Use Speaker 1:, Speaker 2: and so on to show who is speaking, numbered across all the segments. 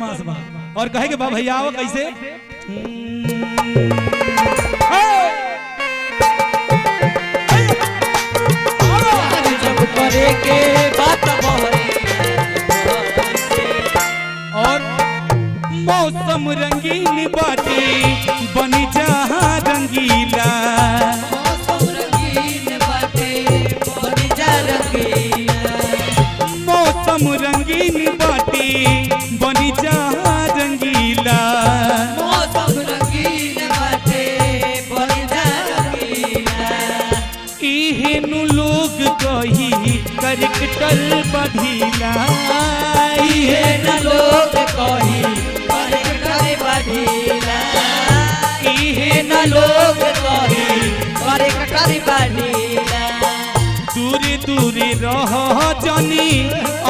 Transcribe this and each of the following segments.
Speaker 1: बदमाश बा। और कहे के बा भैया आओ कैसे
Speaker 2: जब करे के बात
Speaker 1: और मौसम रंगीन बाटे बनी जहाँ रंगीला
Speaker 2: मौसम रंगीन बाटे बनी जा रंगीला
Speaker 1: मौसम रंगीन बाटे बनी जहाँ रंगीला
Speaker 2: मौसम रंगीन बाटे बनी जा रंगीला
Speaker 1: इहेनु लोग कही करकटल बढ़ीला
Speaker 2: इहे न लोग कही करे बढ़ीला इहे न लोग कही करे बढ़ीला
Speaker 1: दूर दूर रह जानी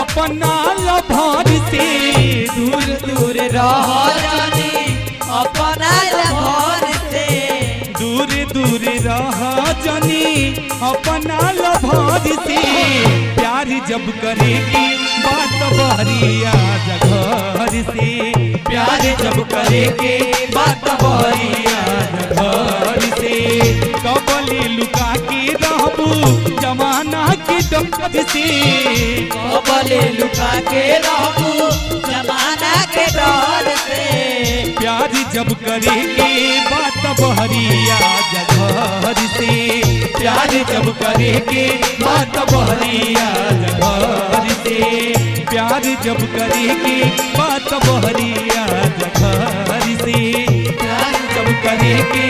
Speaker 1: अपना लभर से
Speaker 2: दूर दूर रह जानी अपना घर से
Speaker 1: दूर दूर रह जानी अपना लभर से प्यार जब करेगी बात बहरिया घर से प्यार जब करेगी बात बहरिया घर से कबले लुका के रहबू जमाना के डर से
Speaker 2: कबले लुका के रहबू जमाना के डर से
Speaker 1: प्यार जब करेगी बात बहरिया घर से प्यार जब करेगी बात बहरिया घर से प्यार जब करेगी बात बहरिया घर से प्यार जब करेगी